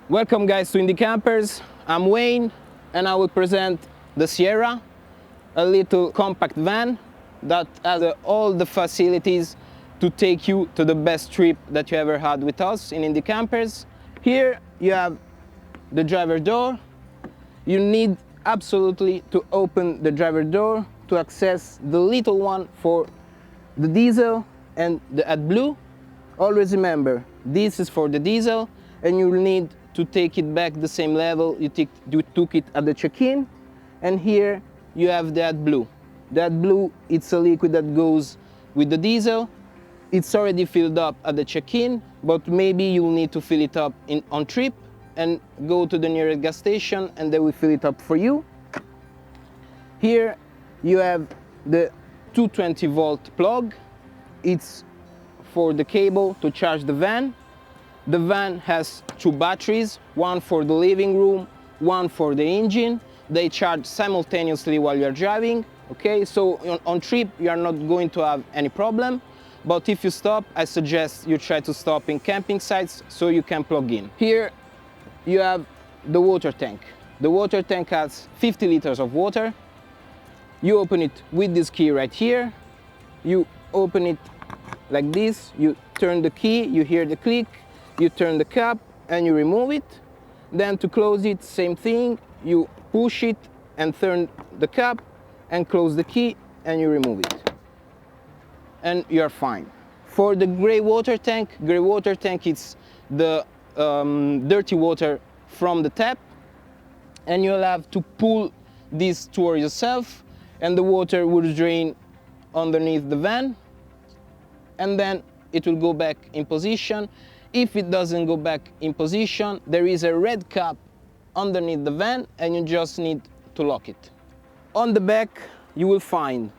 Welcome guys to Indie Campers. I'm Wayne and I will present the Sierra, a little compact van that has all the facilities to take you to the best trip that you ever had with us in Indie Campers. Here you have the driver door. You need absolutely to open the driver door to access the little one for the diesel and the AdBlue. Always remember, this is for the diesel and you will need to take it back the same level you took it at the check-in. And here you have the AdBlue. The AdBlue, it's a liquid that goes with the diesel. It's already filled up at the check-in, but maybe you'll need to fill it up on trip and go to the nearest gas station and they will fill it up for you. Here you have the 220 volt plug. It's for the cable to charge the van. The van has two batteries, one for the living room, one for the engine. They charge simultaneously while you're driving. Okay, so on trip you are not going to have any problem. But if you stop, I suggest you try to stop in camping sites so you can plug in. Here you have the water tank. The water tank has 50 liters of water. You open it with this key right here. You open it like this, you turn the key, you hear the click, you turn the cap and you remove it. Then to close it, same thing, you push it and turn the cap and close the key and you remove it. And you're fine. For the gray water tank is the dirty water from the tap, and you'll have to pull this towards yourself and the water will drain underneath the van and then it will go back in position. If it doesn't go back in position, there is a red cap underneath the van and you just need to lock it. On the back you will find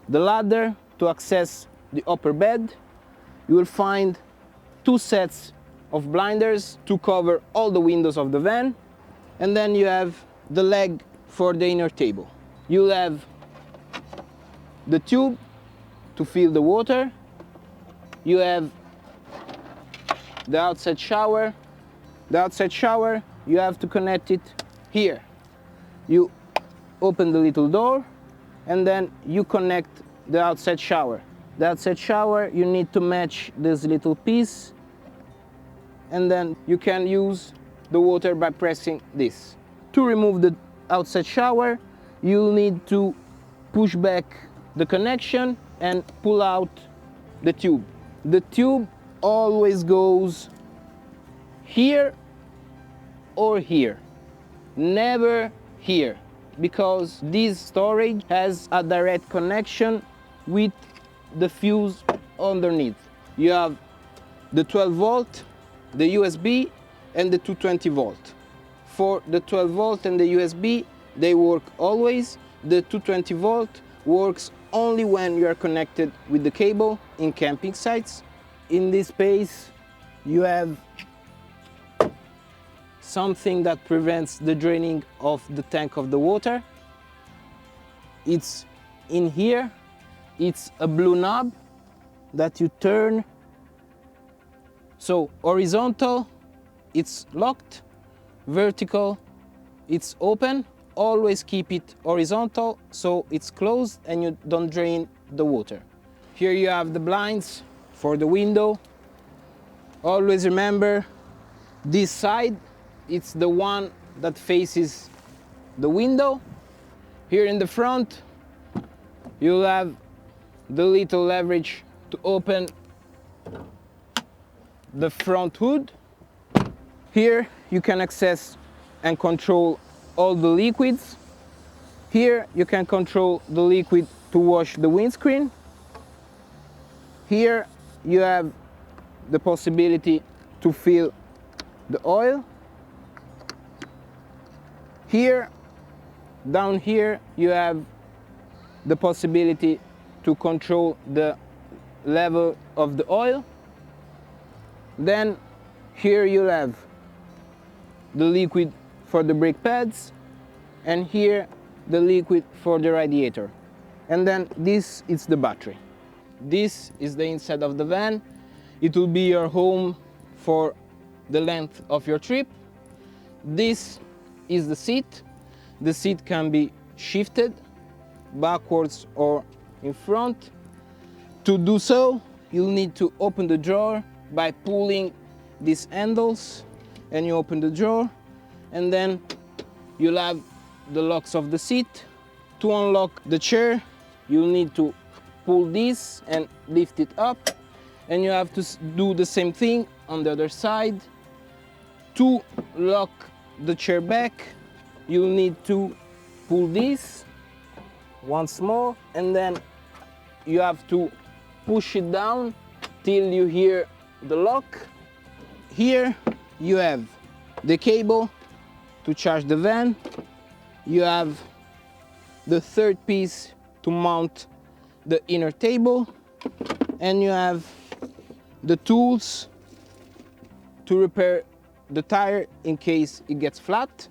the ladder to access the upper bed. You will find two sets of blinders to cover all the windows of the van, and then you have the leg for the inner table. You'll have the tube to fill the water. You have the outside shower. The outside shower, you have to connect it here. You open the little door and then you connect the outside shower. The outside shower, you need to match this little piece and then you can use the water by pressing this. To remove the outside shower, you'll need to push back the connection and pull out the tube. The tube always goes here or here, never here, because this storage has a direct connection with the fuse underneath. You have the 12 volt, the USB and the 220 volt. For the 12 volt and the USB, they work always. The 220 volt works only when you are connected with the cable in camping sites. In this space you have something that prevents the draining of the tank of the water. It's in here. It's a blue knob that you turn. So horizontal, it's locked. Vertical, it's open. Always keep it horizontal so it's closed and you don't drain the water. Here you have the blinds for the window. Always remember, this side, it's the one that faces the window. Here in the front, you'll have the little leverage to open the front hood. Here you can access and control all the liquids. Here you can control the liquid to wash the windscreen. Here you have the possibility to fill the oil. Here, down here, you have the possibility to control the level of the oil. Then here you'll have the liquid for the brake pads, and here the liquid for the radiator. And then this is the battery. This is the inside of the van. It will be your home for the length of your trip. This is the seat. The seat can be shifted backwards or in front. To do so, you'll need to open the drawer by pulling these handles, and you open the drawer, and then you'll have the locks of the seat. To unlock the chair, you'll need to pull this and lift it up, and you have to do the same thing on the other side. To lock the chair back, you'll need to pull this once more, and then you have to push it down till you hear the lock. Here you have the cable to charge the van. You have the third piece to mount the inner table, and you have the tools to repair the tire in case it gets flat.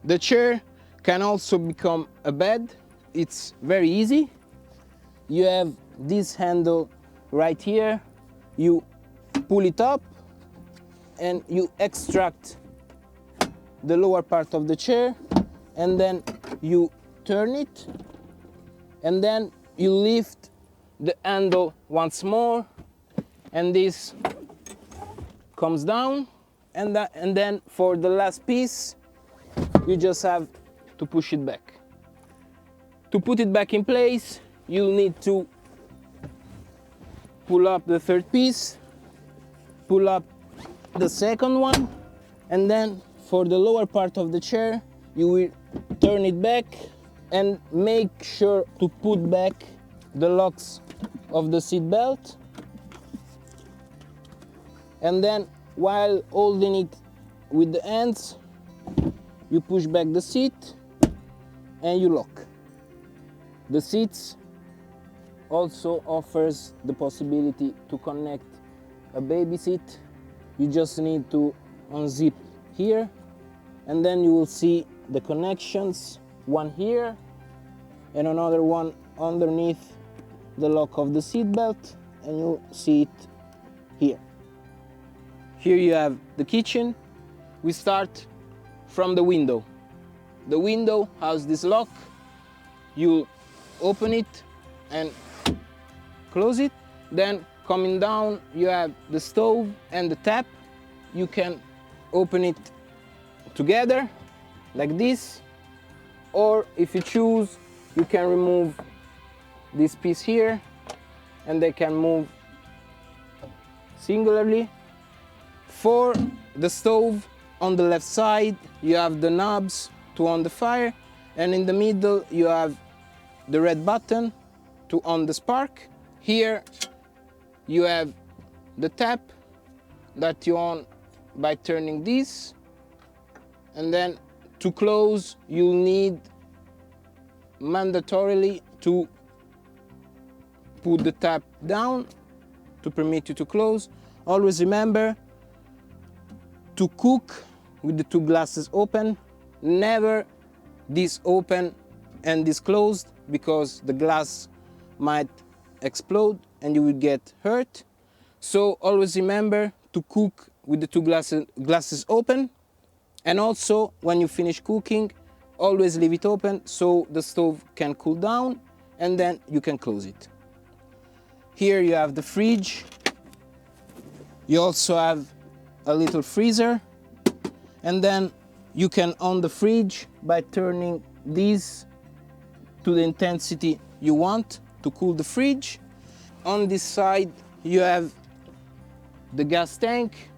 The chair can also become a bed. It's very easy. You have this handle right here. You pull it up and you extract the lower part of the chair, and then you turn it, and then you lift the handle once more, and this comes down, and then for the last piece you just have to push it back. To put it back in place, you'll need to pull up the third piece, pull up the second one, and then for the lower part of the chair you will turn it back and make sure to put back the locks of the seat belt, and then while holding it with the hands you push back the seat and you lock. The seats also offers the possibility to connect a baby seat. You just need to unzip here, and then you will see the connections, one here and another one underneath the lock of the seat belt, and you see it here. Here you have the kitchen. We start from the window. The window has this lock. You open it and close it. Then coming down you have the stove and the tap. You can open it together like this, or if you choose you can remove this piece here and they can move singularly. For the stove, on the left side you have the knobs to on the fire, and in the middle you have the red button to on the spark. Here you have the tap that you on by turning this, and then to close you'll need mandatorily to put the tap down to permit you to close. Always remember to cook with the two glasses open, never this open and this closed, because the glass might explode and you will get hurt. So always remember to cook with the two glasses open, and also when you finish cooking always leave it open so the stove can cool down, and then you can close it. Here you have the fridge. You also have a little freezer, and then you can on the fridge by turning this to the intensity you want to cool the fridge. On this side you have the gas tank.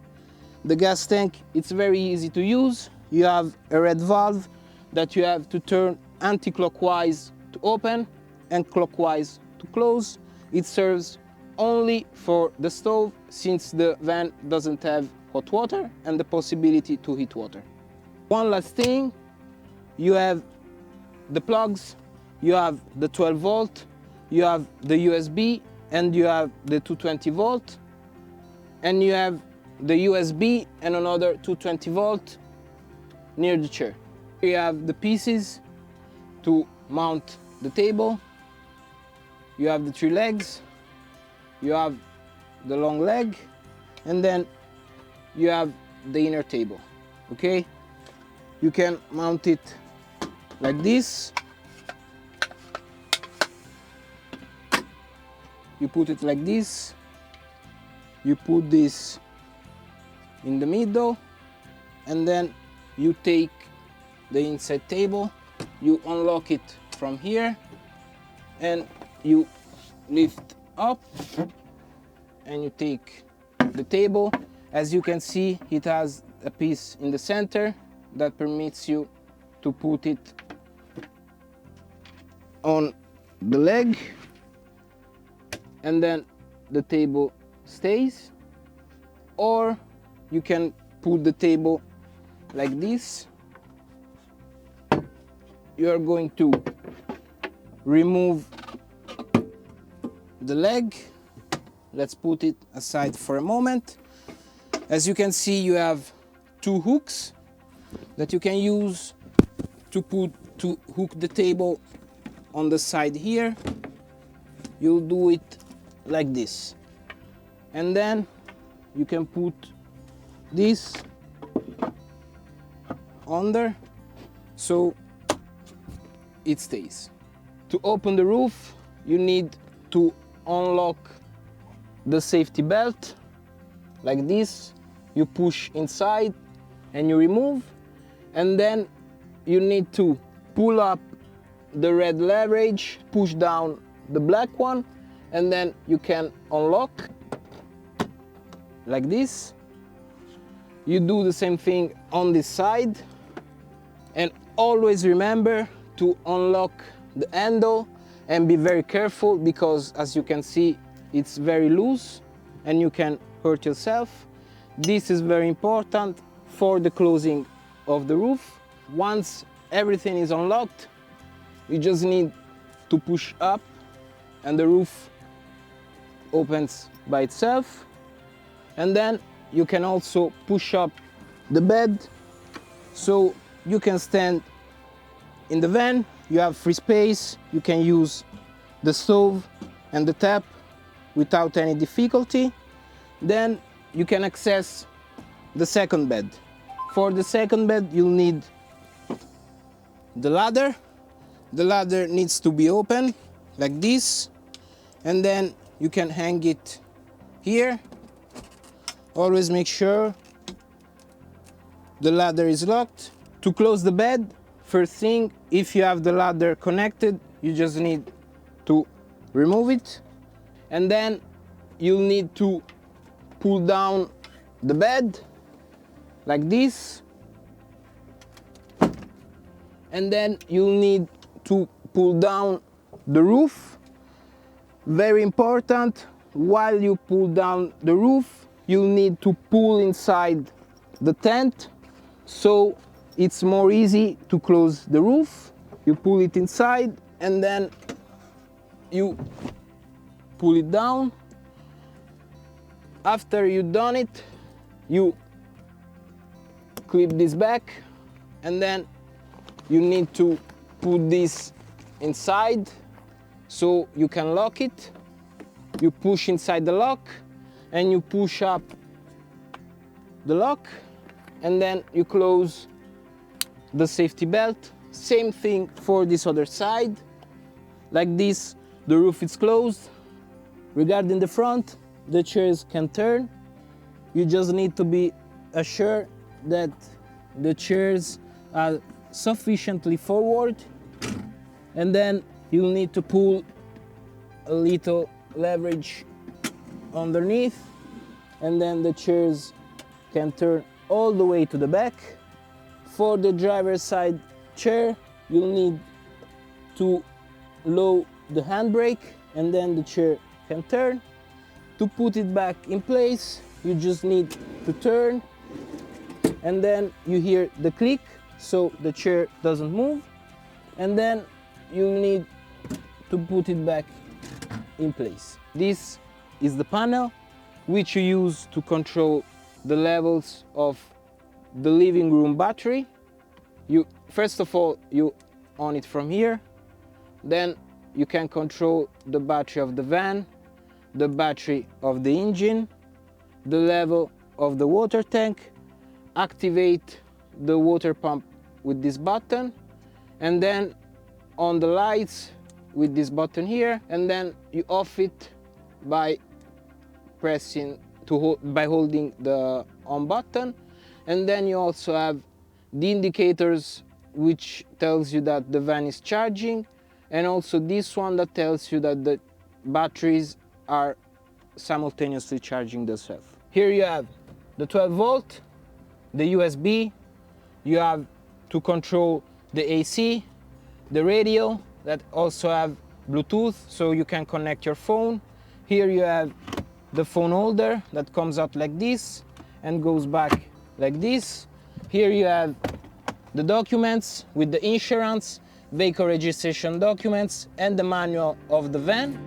The gas tank, it's very easy to use. You have a red valve that you have to turn anti-clockwise to open and clockwise to close. It serves only for the stove, since the van doesn't have hot water and the possibility to heat water. One last thing, you have the plugs. You have the 12 volt, you have the USB, and you have the 220 volt, and you have the USB and another 220 volt near the chair. You have the pieces to mount the table. You have the 3 legs, you have the long leg, and then you have the inner table. Okay, you can mount it like this. You put it like this. You put this in the middle, and then you take the inside table, you unlock it from here, and you lift up, and you take the table. As you can see, it has a piece in the center that permits you to put it on the leg, and then the table stays. Or you can put the table like this. You are going to remove the leg. Let's put it aside for a moment. As you can see, you have two hooks that you can use to hook the table on the side here. You'll do it like this, and then you can put this under so it stays. To open the roof, you need to unlock the safety belt like this. You push inside and you remove, and then you need to pull up the red leverage, push down the black one, and then you can unlock like this. You do the same thing on this side, and always remember to unlock the handle and be very careful, because as you can see, it's very loose and you can hurt yourself. This is very important for the closing of the roof. Once everything is unlocked, you just need to push up and the roof opens by itself. And then you can also push up the bed so you can stand in the van. You have free space. You can use the stove and the tap without any difficulty. Then you can access the second bed. For the second bed, you'll need the ladder. The ladder needs to be open like this, and then you can hang it here. Always make sure the ladder is locked. To close the bed, first thing, if you have the ladder connected, you just need to remove it, and then you'll need to pull down the bed like this, and then you'll need to pull down the roof. Very important, while you pull down the roof, you'll need to pull inside the tent so it's more easy to close the roof. You pull it inside and then you pull it down. After you've done it, you clip this back, and then you need to put this inside so you can lock it. You push inside the lock and you push up the lock, and then you close the safety belt. Same thing for this other side. Like this, the roof is closed. Regarding the front, the chairs can turn. You just need to be assured that the chairs are sufficiently forward, and then you'll need to pull a little leverage underneath, and then the chairs can turn all the way to the back. For the driver's side chair, you'll need to lower the handbrake, and then the chair can turn. To put it back in place, you just need to turn, and then you hear the click so the chair doesn't move, and then you'll need to put it back in place. This is the panel which you use to control the levels of the living room battery. First of all, you on it from here, then you can control the battery of the van, the battery of the engine, the level of the water tank, activate the water pump with this button, and then on the lights with this button here, and then you off it by holding the on button. And then you also have the indicators which tells you that the van is charging, and also this one that tells you that the batteries are simultaneously charging themselves. Here you have the 12 volt, the USB, you have to control the AC, the radio that also have Bluetooth, so you can connect your phone. Here you have the phone holder that comes out like this and goes back like this. Here you have the documents with the insurance, vehicle registration documents, and the manual of the van.